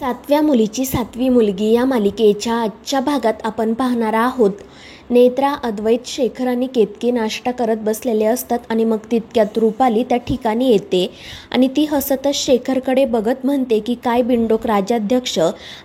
सातव्या मुलीची सातवी मुलगी या मालिकेच्या आजच्या भागात आपण पाहणार आहोत. नेत्रा, अद्वैत, शेखर आणि केतकी नाश्ता करत बसलेले असतात आणि मग तितक्यात रुपाली त्या ठिकाणी येते आणि ती हसतच शेखरकडे बघत म्हणते की काय बिंडोक राजाध्यक्ष,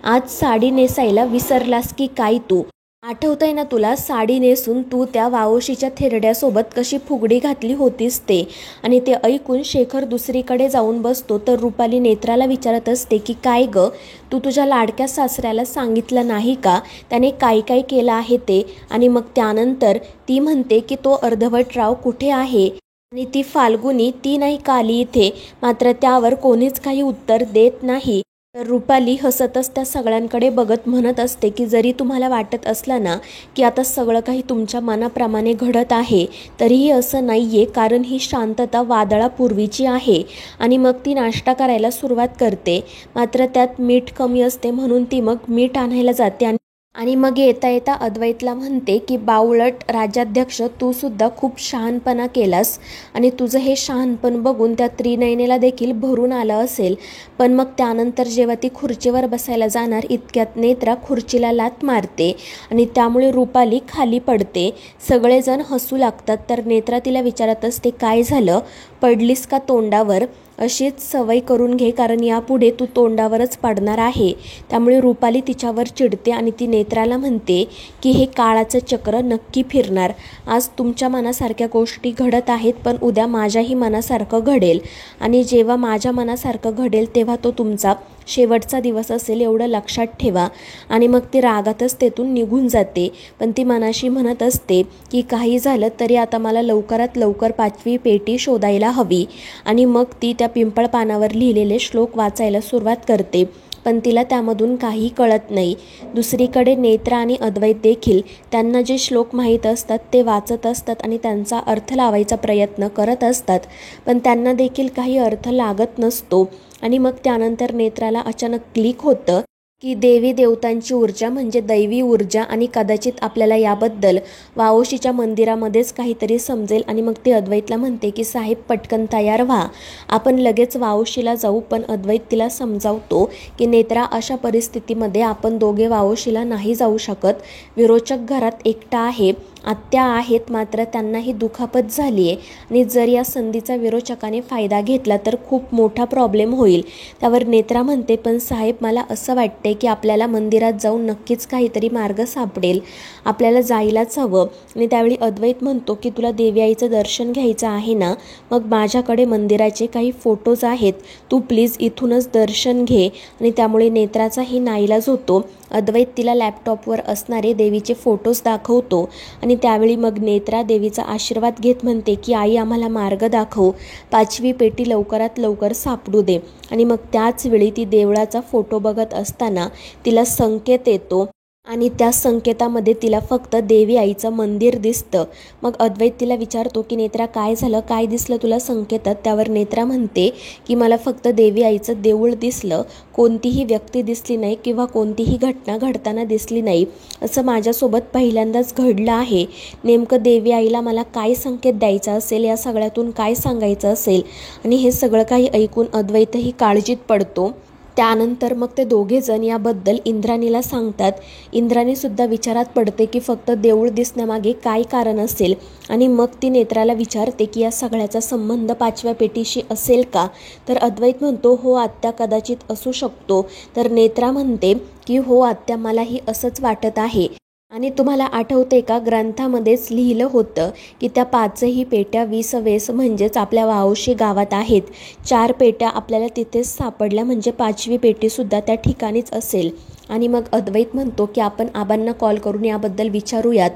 आज साडी नेसायला विसरलास की काय तू? आठवतंय ना तुला, साडी नेसून तू त्या वावशीच्या थेरड्यासोबत कशी फुगडी घातली होतीस ते? आणि ते ऐकून शेखर दुसरीकडे जाऊन बसतो तर रुपाली नेत्राला विचारत असते की काय ग, तू तुझ्या लाडक्या सासऱ्याला सांगितलं नाही का त्याने काय काय केलं आहे ते? आणि मग त्यानंतर ती म्हणते की तो अर्धवटराव कुठे आहे आणि ती फाल्गुनी ती नाही का आली इथे? मात्र त्यावर कोणीच काही उत्तर देत नाही. तर रुपाली हसतच त्या सगळ्यांकडे बघत म्हणत असते की जरी तुम्हाला वाटत असलं ना की आता सगळं काही तुमच्या मनाप्रमाणे घडत आहे, तरीही असं नाही आहे, कारण ही शांतता वादळापूर्वीची आहे. आणि मग ती नाश्ता करायला सुरुवात करते, मात्र त्यात मीठ कमी असते म्हणून ती मग मीठ आणायला जाते आणि मग येता येता अद्वैतला म्हणते की बावळट राजाध्यक्ष, तू सुद्धा खूप शहाणपणा केलास आणि तुझं हे शहाणपण बघून त्या त्रिनयनेला देखील भरून आलं असेल. पण मग त्यानंतर जेव्हा ती खुर्चीवर बसायला जाणार इतक्यात नेत्रा खुर्चीला लाथ मारते आणि त्यामुळे रुपाली खाली पडते. सगळेजण हसू लागतात तर नेत्रा तिला विचारत असते काय झालं, पडलीस का तोंडावर? अशीच सवय करून घे, कारण यापुढे तू तोंडावरच पडणार आहे. त्यामुळे रुपाली तिच्यावर चिडते आणि ती नेत्राला म्हणते की हे काळाचं चक्र नक्की फिरणार. आज तुमच्या मनासारख्या गोष्टी घडत आहेत, पण उद्या माझ्याही मनासारखं घडेल आणि जेव्हा माझ्या मनासारखं घडेल तेव्हा तो तुमचा शेवटचा दिवस असेल, एवढं लक्षात ठेवा. आणि मग ती रागातच तेथून निघून जाते. पण ती मनाशी म्हणत असते की काही झालं तरी आता मला लवकरात लवकर 5वी पेटी शोधायला हवी. आणि मग ती त्या पिंपळ पानावर लिहिलेले श्लोक वाचायला सुरुवात करते, पण तिला त्यामधून काही कळत नाही. दुसरीकडे नेत्रा आणि अद्वैत देखील त्यांना जे श्लोक माहीत असतात ते वाचत असतात आणि त्यांचा अर्थ लावायचा प्रयत्न करत असतात, पण त्यांना देखील काही अर्थ लागत नसतो. आणि मग त्यानंतर नेत्राला अचानक क्लिक होतं की देवी देवतांची ऊर्जा म्हणजे दैवी ऊर्जा, आणि कदाचित आपल्याला याबद्दल वावशीच्या मंदिरामध्येच काहीतरी समजेल. आणि मग ती अद्वैतला म्हणते की साहेब पटकन तयार व्हा, आपण लगेच वावशीला जाऊ. पण अद्वैत तिला समजावतो की नेत्रा, अशा परिस्थितीमध्ये आपण दोघे वावशीला नाही जाऊ शकत. विरोचक घरात एकटा आहे, आत्या आहेत, मात्र त्यांनाही दुखापत झाली आहे आणि जर या संधीचा विरोचकाने फायदा घेतला तर खूप मोठा प्रॉब्लेम होईल. त्यावर नेत्रा म्हणते पण साहेब, मला असं वाटते की आपल्याला मंदिरात जाऊन नक्कीच काहीतरी मार्ग सापडेल, आपल्याला जायलाच हवं. आणि त्यावेळी अद्वैत म्हणतो की तुला देवी आईचं दर्शन घ्यायचं आहे ना, मग माझ्याकडे मंदिराचे काही फोटोज आहेत, तू प्लीज इथूनच दर्शन घे. आणि त्यामुळे नेत्राचाही नाईलाज होतो. अद्वैत तिला लॅपटॉपवर असणारे देवीचे फोटोज दाखवतो आणि त्यावेळी मग नेत्रा देवीचा आशीर्वाद घेत म्हणते की आई, आम्हाला मार्ग दाखव, 5वी पेटी लवकरात लवकर सापडू दे. आणि मग त्याच वेळी ती देवळाचा फोटो बघत असताना तिला संकेत येतो आणि त्या संकेतामध्ये तिला फक्त देवी आईचं मंदिर दिसतं. मग अद्वैत तिला विचारतो की नेत्रा काय झालं, काय दिसलं तुला संकेतात? त्यावर नेत्रा म्हणते की मला फक्त देवी आईचं देऊळ दिसलं, कोणतीही व्यक्ती दिसली नाही किंवा कोणतीही घटना घडताना दिसली नाही. असं माझ्यासोबत पहिल्यांदाच घडलं आहे. नेमकं देवी आईला मला काय संकेत द्यायचा असेल, या सगळ्यातून काय सांगायचं असेल? आणि हे सगळं काही ऐकून अद्वैतही काळजीत पडतो. त्यानंतर मग ते दोघेजण याबद्दल इंद्राणीला सांगतात. इंद्राणीसुद्धा विचारात पडते की फक्त देऊळ दिसण्यामागे काय कारण असेल. आणि मग ती नेत्राला विचारते की या सगळ्याचा संबंध 5व्या पेटीशी असेल का? तर अद्वैत म्हणतो हो आत्या, कदाचित असू शकतो. तर नेत्रा म्हणते की हो आत्या, मलाही असंच वाटत आहे. आणि तुम्हाला आठवते का, ग्रंथामध्येच लिहिलं होतं की त्या 5ही पेट्या विसवेस म्हणजेच आपल्या वावशी गावात आहेत. 4 पेट्या आपल्याला तिथेच सापडल्या, म्हणजे 5वी पेटीसुद्धा त्या ठिकाणीच असेल. आणि मग अद्वैत म्हणतो की आपण आबांना कॉल करून याबद्दल विचारूयात.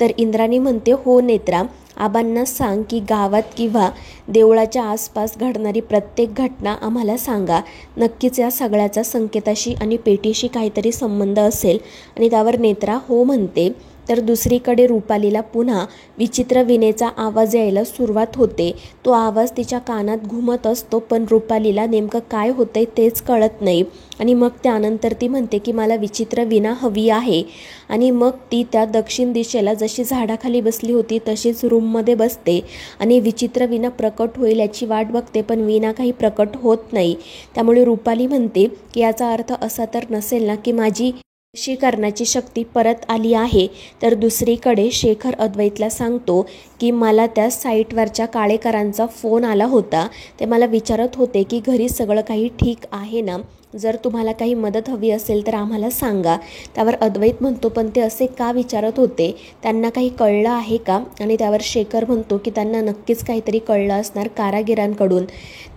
तर इंद्राणी म्हणते हो नेत्रा, आबांना सांग की गावात किंवा देवळाच्या आसपास घडणारी प्रत्येक घटना आम्हाला सांगा. नक्कीच या सगळ्याचा संकेताशी आणि पेटीशी काहीतरी संबंध असेल. आणि त्यावर नेत्रा हो म्हणते. तर दुसरीकडे रुपालीला पुन्हा विचित्र विनेचा आवाज यायला सुरुवात होते. तो आवाज तिच्या कानात घुमत असतो, पण रुपालीला नेमकं काय होतंय तेच कळत नाही. आणि मग त्यानंतर ती म्हणते की मला विचित्र विना हवी आहे. आणि मग ती त्या दक्षिण दिशेला जशी झाडाखाली बसली होती तशीच रूममध्ये बसते आणि विचित्र विना प्रकट होईल याची वाट बघते, पण विना काही प्रकट होत नाही. त्यामुळे रुपाली म्हणते की याचा अर्थ असा तर नसेल ना की माझी वशीकरणाची शक्ती परत आली आहे. तर दुसरीकडे शेखर अद्वैतला सांगतो की मला त्या साईटवरच्या काळेकरांचा फोन आला होता. ते मला विचारत होते की घरी सगळं काही ठीक आहे ना, जर तुम्हाला काही मदत हवी असेल तर आम्हाला सांगा. त्यावर अद्वैत म्हणतो पण ते असे का विचारत होते, त्यांना काही कळलं आहे का? आणि त्यावर शेखर म्हणतो की त्यांना नक्कीच काहीतरी कळलं असणार कारागिरांकडून.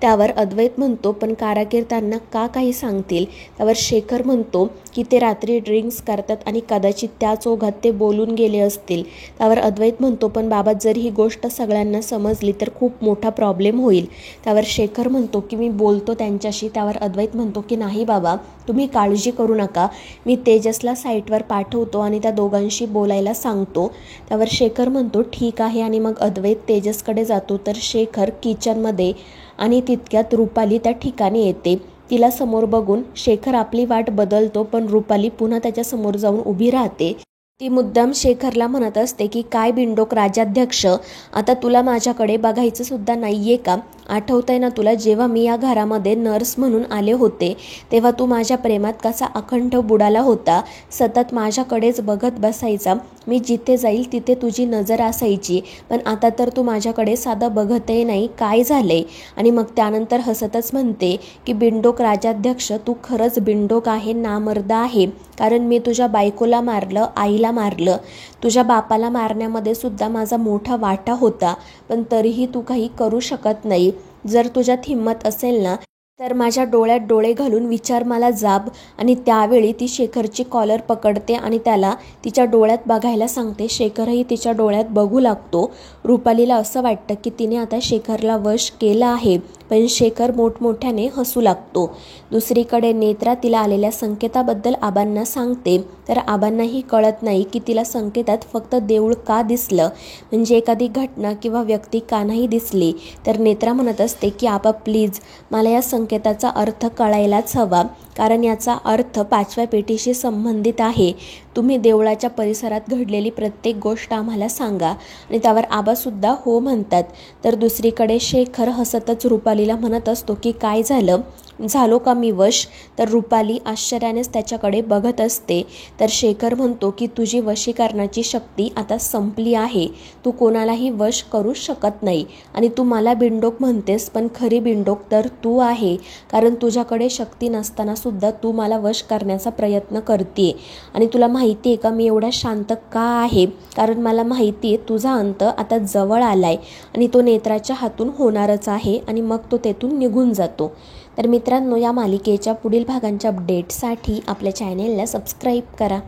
त्यावर अद्वैत म्हणतो पण कारागीर त्यांना का काही सांगतील? त्यावर शेखर म्हणतो की ते रात्री ड्रिंक्स करतात आणि कदाचित त्याच ओघात ते बोलून गेले असतील. त्यावर अद्वैत म्हणतो पण बाबा जर ही गोष्ट सगळ्यांना समजली तर खूप मोठा प्रॉब्लेम होईल. त्यावर शेखर म्हणतो की मी बोलतो त्यांच्याशी. त्यावर अद्वैत म्हणतो की नाही बाबा, तुम्ही काळजी करू नका, मी तेजसला साईटवर पाठवतो आणि त्या दोघांशी बोलायला सांगतो. त्यावर शेखर म्हणतो ठीक आहे. आणि मग अद्वैत तेजसकडे जातो. तर शेखर किचनमध्ये आणि तितक्यात रुपाली त्या ठिकाणी येते. तिला समोर बघून शेखर आपली वाट बदलतो, पण रुपाली पुन्हा त्याच्या समोर जाऊन उभी राहते. ती मुद्दाम शेखरला म्हणत असते की काय बिंडोक राजाध्यक्ष, आता तुला माझ्याकडे बघायचं सुद्धा नाहीये का? आठवतंय ना तुला, जेव्हा मी या घरामध्ये नर्स म्हणून आले होते तेव्हा तू माझ्या प्रेमात कसा अखंड बुडाला होता, सतत माझ्याकडेच बघत बसायचा, मी जिथे जाईल तिथे तुझी नजर असायची, पण आता तर तू माझ्याकडे साधं बघतही नाही, काय झालंय? आणि मग त्यानंतर हसतच म्हणते की बिंडोक राजाध्यक्ष, तू खरंच बिंडोक आहे, नामर्द आहे, कारण मी तुझ्या बायकोला मारलं, आईला मारलं, तुझ्या बापाला मारण्यामध्ये सुद्धा माझा मोठा वाटा होता, पण तरीही तू काही करू शकत नाही. जर तुझ्यात हिंमत असेल ना तर माझ्या डोळ्यात डोळे घालून विचार मला जाब. आणि त्यावेळी ती शेखरची कॉलर पकडते आणि त्याला तिच्या डोळ्यात बघायला सांगते. शेखरही तिच्या डोळ्यात बघू लागतो. रुपालीला असं वाटतं की तिने आता शेखरला वश केलं आहे, पण शेखर मोठमोठ्याने हसू लागतो. दुसरीकडे नेत्रा तिला आलेल्या संकेताबद्दल आबांना सांगते. तर आबांनाही कळत नाही की तिला संकेतात फक्त देऊळ का दिसलं, म्हणजे एखादी घटना किंवा व्यक्ती का नाही दिसली. तर नेत्रा म्हणत असते की आबा प्लीज, मला या संकेताचा अर्थ कळायलाच हवा, कारण याचा अर्थ 5व्या पेटीशी संबंधित आहे. तुम्ही देवळाच्या परिसरात घडलेली प्रत्येक गोष्ट आम्हाला सांगा. आणि त्यावर आबासुद्धा हो म्हणतात. तर दुसरीकडे शेखर हसतच रुपालीला म्हणत असतो की काय झालो का मी वश? तर रुपाली आश्चर्यानेच त्याच्याकडे बघत असते. तर शेखर म्हणतो की तुझी वशीकरणाची शक्ती आता संपली आहे, तू कोणालाही वश करू शकत नाही. आणि तू मला बिंडोक म्हणतेस, पण खरी बिंडोक तर तू आहे, कारण तुझ्याकडे शक्ती नसताना सुद्धा तू मला वश करण्याचा प्रयत्न करते. आणि तुला माहिती आहे का मी एवढा शांत का आहे? कारण मला माहिती आहे तुझा अंत आता जवळ आलाय आणि तो नेत्राच्या हातून होणारच आहे, आणि मग तो तेथून निघून जातो. तर मित्रांनो, या मालिकेच्या पुढील भागांच्या अपडेटसाठी आपल्या चॅनेलला सबस्क्राईब करा.